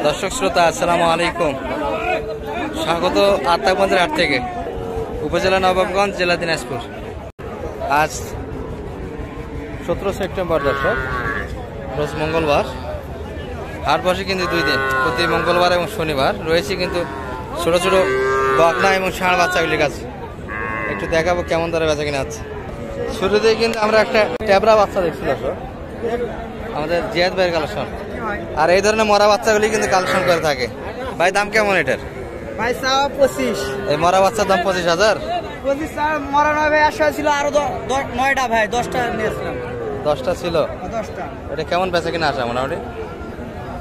দর্শক শ্রোতা আসসালামু আলাইকুম, স্বাগত আত্মাগঞ্জের হাট থেকে, উপজেলা নবাবগঞ্জ, জেলা দিনাজপুর। আজ 17 সেপ্টেম্বর দর্শক, রোজ মঙ্গলবার। হাট বসে কিন্তু 2 দিন, প্রতি মঙ্গলবার এবং শনিবার। রয়েছে কিন্তু ছোট ছোট বকনা এবং ষাঁড় বাচ্চাগুলির কাছে। একটু দেখাবো কেমন দরে বেচা কিনা আছে। শুরুতেই কিন্তু আমরা একটা ট্যাবরা বাচ্চা দেখছি দর্শক, আমাদের জিয়াদ ভাইয়ের কালেকশন। আর এই ধরনের মরা বাচ্চাগুলি কিন্তু কালেকশন করে থাকে। ভাই দাম কেমন এটার? ভাই 25। এই মরা বাচ্চার দাম 25,000। 25 মরা নয় ভাই, আসা ছিল আরো 9টা ভাই, 10টা নিয়েছিলাম। 10টা ছিল? 10টা। এটা কেমন বেচা কিনা আসা মোটামুটি?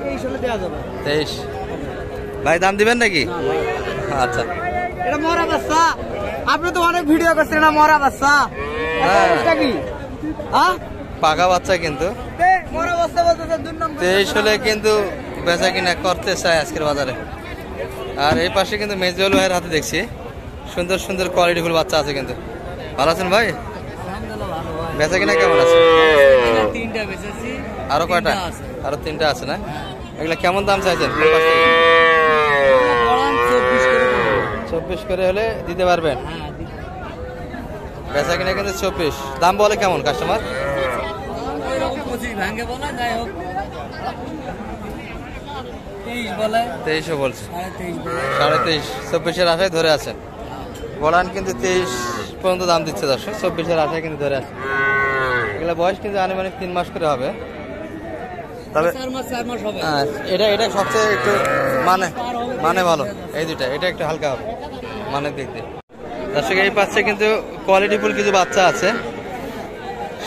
23 হলে দেওয়া যাবে। 23। ভাই দাম দিবেন নাকি? আচ্ছা, এটা মরা বাচ্চা, আপনি তো অনেক ভিডিও করছেন না মরা বাচ্চা। এটা কি পাকা বাচ্চা কিন্তু মরা বাচ্চা বলতে 2 নম্বর 23 হলে কিন্তু বেচা কিনা করতে চায় আজকের বাজারে। আর এই পাশে কিন্তু মেজুল ভাইয়ের হাতে দেখছি সুন্দর সুন্দর কোয়ালিটিফুল বাচ্চা আছে কিন্তু। ভালো আছেন ভাই? বেচা কিনা কেমন আছে? 3টা বেচেছি। আরো কয়টা? আরো 3টা আছে না? এগুলা কেমন দাম চাইছেন? 24 করে হলে দিতে পারবেন? বেচা কিনা কিন্তু 24। দাম বলে কেমন কাস্টমার? 23 বলছে। 23.5। 24-এর আশায় ধরে আছে। বলান কিন্তু 23 পর্যন্ত দাম দিচ্ছে দর্শক, 24-এর আশায় কিন্তু ধরে আছে। এগুলা বয়স কিন্তু আনুমানিক 3 মাস করে হবে। তবে 4 মাস হবে। এটা সবচেয়ে একটু মানে ভালো। এই দুইটা, এটা একটু হালকা হবে মানের দিক দিয়ে। দর্শক এই পাশে কিন্তু কোয়ালিটিফুল কিছু বাচ্চা আছে,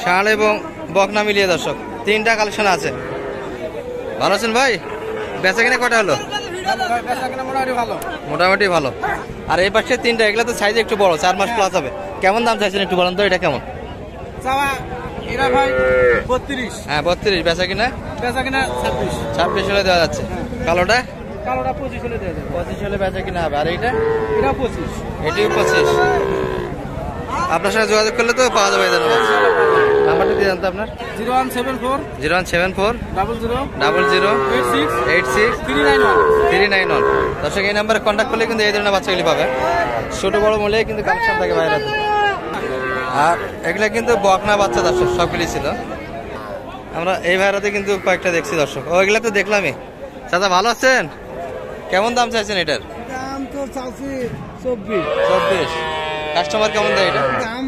ষাঁড় এবং বকনা মিলিয়ে দর্শক 3টা কালেকশন আছে। ভালো আছেন ভাই? বেচা কিনা কটা হলো? মোটামুটি ভালো। আর এই পাশে 3টা, এগুলো তো সাইজ একটু বড়, 4 মাস প্লাস হবে। কেমন দাম চাইছেন একটু বলেন তো? এটা কেমন? হ্যাঁ 32। বেচা কিনা 26 হলে দেওয়া যাচ্ছে। কালোটা 25 হলে দেওয়া যাবে। 25 হলে বেচা কিনা হবে। আর এটা 25। এটিও 25। আপনার সাথে যোগাযোগ করলে তো পাওয়া যাবে। নাম্বারটা দিয়ে জানতো আপনার? 0174 00 86 391। দর্শক এই নাম্বারে কন্ট্যাক্ট করলে কিন্তু এই ধরনের বাচ্চাগুলি পাবে। ছোট বড় মূল্যে কিন্তু কালেকশন থাকে বাইরে। আর এগুলা কিন্তু বকনা বাচ্চা দর্শক, সবগুলি ছিল। আমরা এই ভাইরাতে কিন্তু কয়েকটা দেখছি দর্শক। ওইগুলা তো দেখলামই। চাচা ভালো আছেন? কেমন দাম চাইছেন এটার? দাম তো চাচ্ছি 24। 24। কাস্টমার কেমন দেয় এটা? দাম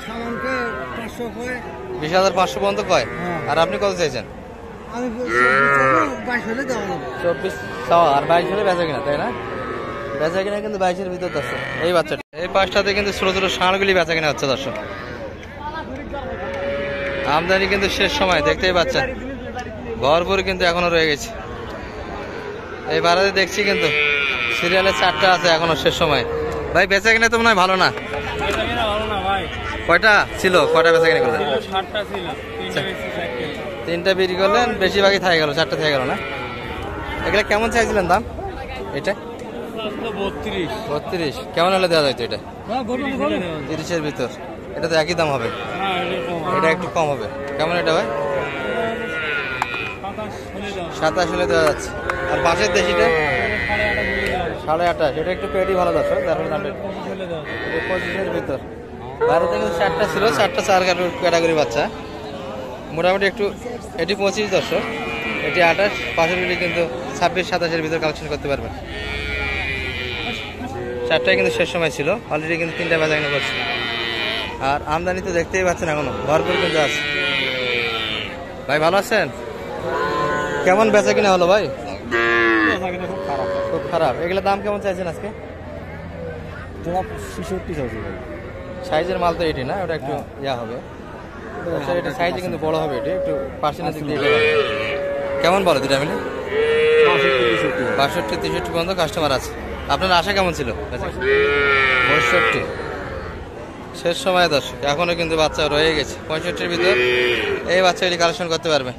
সামানকে 500 কয়। 20,500 পর্যন্ত কয়। আর আপনি কত চাইছেন? আমি 22 হলে দেওয়া যাবে। 24 আর 22 হলে বেচা কিনা, তাই না? বেচা কিনা কিন্তু 22-এর ভিতর দর্শক। এই বাচ্চাটা, এই পাশটাতে কিন্তু ছোট ছোট ষাঁড়গুলি বেচা কিনা হচ্ছে দর্শক। আমদানি কিন্তু শেষ সময়, দেখতেই পাচ্ছেন ভরপুর কিন্তু এখনো রয়ে গেছে। এই বারাতে দেখছি কিন্তু সিরিয়ালে 4টা আছে এখনো শেষ সময়। ভাই বেচা কিনা তো মনে হয় ভালো না? কয়টা ছিল? কয়টা বেচা কিনা করলেন? 3টা বিক্রি করলেন, বেশিরভাগই থেকে গেল, 4টা থেকে গেল না? এগুলা কেমন চাইছিলেন দাম? এটা 32। কেমন হলে দেওয়া যায় তো এটা? 30-এর ভিতর। এটা তো একই দাম হবে? এটা একটু কম হবে। কেমন এটা ভাই? 27 হলে দেওয়া যাচ্ছে। আর পাশের দেশিটা 28.5। এটা একটু পেটি ভালো দর্শক, 25-এর ভিতর। ভারতে কিন্তু 4টা ছিল, 4টা 4 ক্যাটাগরি বাচ্চা। মোটামুটি একটু এটি 25 দর্শক, এটি 28। পাশেরগুলি কিন্তু 26-27-এর ভিতর কালেকশন করতে পারবেন। 4টায় কিন্তু শেষ সময় ছিল, অলরেডি কিন্তু 3টা বেচা কিনা করছে। আর আমদানি তো দেখতেই পাচ্ছেন এখনো ভরপুর কিন্তু আছে। ভাই ভালো আছেন? কেমন বেচা কিনা হলো ভাই? খুব খারাপ। এগুলো দাম কেমন চাইছেন আজকে? 66 চাইছি ভাই। সাইজের মাল তো এটি না, ওটা একটু ইয়া হবে। এটা সাইজে কিন্তু বড় হবে, এটি একটু পার্সেন্টেজ দিক দিয়ে। কেমন বলো দুটা মিলে? 62-63 পর্যন্ত কাস্টমার আছে। আপনার আশা কেমন ছিল? 65। শেষ সময় দর্শক, এখনো কিন্তু বাচ্চা রয়ে গেছে। 65-এর ভিতর এই বাচ্চাগুলি কালেকশন করতে পারবে।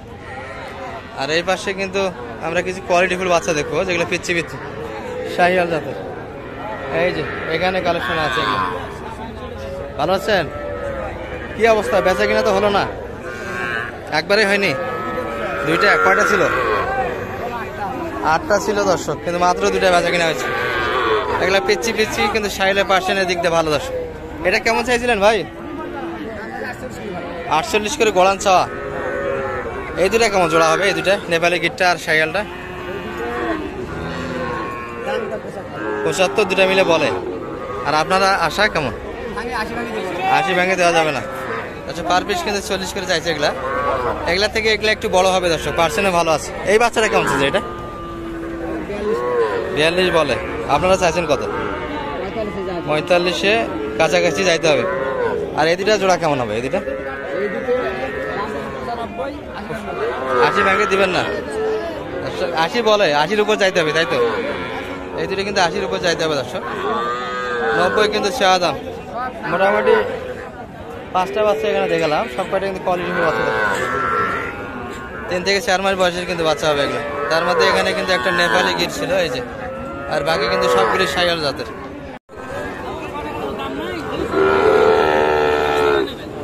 আর এই পাশে কিন্তু আমরা কিছু কোয়ালিটিফুল বাচ্চা দেখবো, যেগুলো পিচ্ছি শাহিওয়াল জাতের। এই যে এখানে কালেকশন আছে এগুলো। ভালো আছেন? কি অবস্থা? বেচা কিনা তো হলো না, একবারে হয়নি। 2টা? কয়টা ছিল? 8টা ছিল দর্শক, কিন্তু মাত্র 2টা বেচা কিনা হয়েছে। এগুলা পিচ্ছি পিচ্ছি, কিন্তু সাইলের পার্সেন্টের দিক দিয়ে ভালো দর্শক। এটা কেমন চাইছিলেন ভাই? 48 করে গড়ান চাওয়া। এই দুটা কেমন জোড়া হবে? এই দুটা নেপালি গিটটা আর সাইকেলটা 75 দুটা মিলে বলে। আর আপনারা আশা কেমন? 80 ভেঙে দেওয়া যাবে না। আচ্ছা, পার পিস কিন্তু 40 করে চাইছে এগুলা। এগুলা থেকে এগুলা একটু বড় হবে দর্শক, পার্সেন্টে ভালো আছে। এই বাচ্চাটা কেমন চাইছে? এটা 42 বলে। আপনারা চাইছেন কত? 45-এ কাছাকাছি যাইতে হবে। আর এই দুটা জোড়া কেমন হবে? এই দুটা 80 ভেঙে দিবেন না? 80 বলে, 80-র উপর চাইতে হবে, তাই তো? এই দুটো কিন্তু 80-র উপর চাইতে হবে দর্শক। 90 কিন্তু চাওয়া দাম। মোটামুটি 5টা বাচ্চা এখানে দেখালাম, সব কয়টা কিন্তু কোয়ালিটিফুল বাচ্চা। 3 থেকে 4 মাস বয়সের কিন্তু বাচ্চা হবে এগুলো। তার মধ্যে এখানে কিন্তু একটা নেপালি গির ছিল, এই যে। আর বাকি কিন্তু সবগুলি সাইয়াল জাতের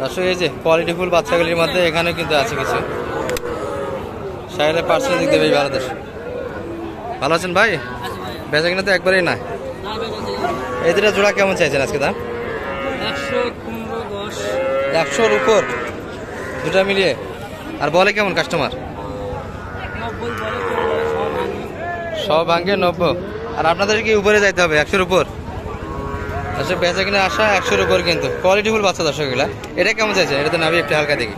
দর্শক। এই যে কোয়ালিটিফুল বাচ্চাগুলির মধ্যে এখানে কিন্তু আছে কিছু সাইয়ালের পার্সেন্ট দিক দিয়ে বেশ ভালো দর্শক। ভালো আছেন ভাই? বেচা কিনা তো একবারেই না। এই দুটা জোড়া কেমন চাইছেন আজকে দাম? 100-র উপর দুটা মিলিয়ে। আর বলে কেমন কাস্টমার? সব ভাঙ্গে 90। আর আপনাদের কি উপরে যাইতে হবে 100-র উপর? আচ্ছা, বেচা কিনা আসা 100-র উপর, কিন্তু কোয়ালিটিফুল বাচ্চা দর্শক এগুলা। এটা কেমন চাইছে? এটা তো নাবি একটু হালকা দেখি।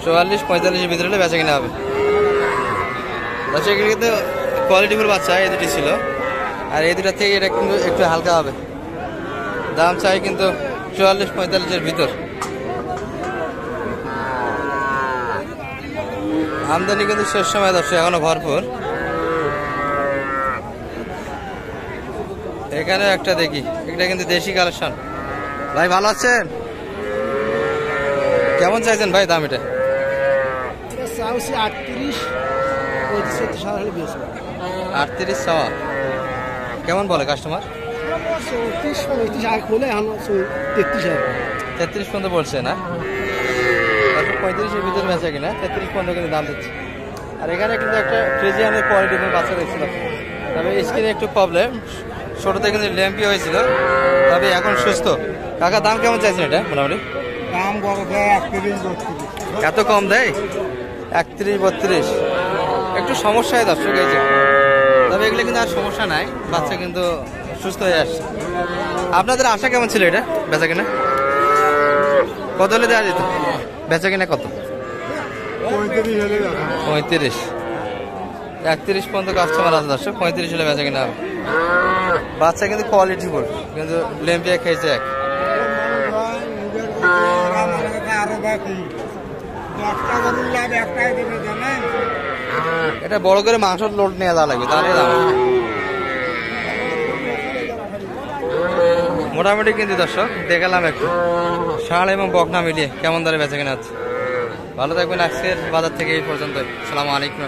44-45-এর ভিতরে হলে বেচা কিনা হবে দর্শক। এগুলো কিন্তু কোয়ালিটিফুল বাচ্চা এই দুটি ছিল। আর এই দুটার থেকে এটা কিন্তু একটু হালকা হবে। দাম চাই কিন্তু 44-45-এর ভিতর। আমদানি কিন্তু শেষ সময় দর্শক, এখনো ভরপুর। এখানে একটা দেখি, এটা কিন্তু দেশি কালেকশন। ভাই ভালো আছেন? কেমন চাইছেন ভাই দাম? এটা 38 চাওয়া। কেমন বলে কাস্টমার? 33 পর্যন্ত বলছে না? 35-এর ভিতরে বেচা কিনা 33 পর্যন্ত কিন্তু দাম দিচ্ছে। আর এখানে কিন্তু একটা ফ্রিজিয়ানের কোয়ালিটিফুল বাচ্চা দেখছিল, তবে স্কিনে একটু প্রবলেম। ছোটতে কিন্তু ল্যাম্পি হয়েছিল, তবে এখন সুস্থ। কাকা দাম কেমন চাইছেন এটা? মোটামুটি দাম দেয় 31-32। এত কম দেয়? 31-32 একটু সমস্যা হয় দর্শক এই যে। তবে এগুলো কিন্তু আর সমস্যা নাই, বাচ্চা কিন্তু সুস্থ হয়ে আসছে। আপনাদের আশা কেমন ছিল এটা বেচা কিনা? কত হলে দেওয়া যেত? বেচা কিনা কত? 35। 31 পর্যন্ত কাস্টমার আছে দর্শক। 35 হলে বেচা কিনা হবে। বাচ্চা কিন্তু কোয়ালিটিফুল, কিন্তু লেম্পিয়া খেয়েছে এক। এটা বড় করে মাংসের লোড নিয়ে যাওয়া লাগবে, তাহলে দাম। মোটামুটি কিন্তু দর্শক দেখালাম একটু ষাঁড় এবং বকনা মিলিয়ে কেমন দরে বেচা কেনা হচ্ছে। ভালো থাকবেন। আজকের বাজার থেকে এই পর্যন্ত। আসসালামু আলাইকুম।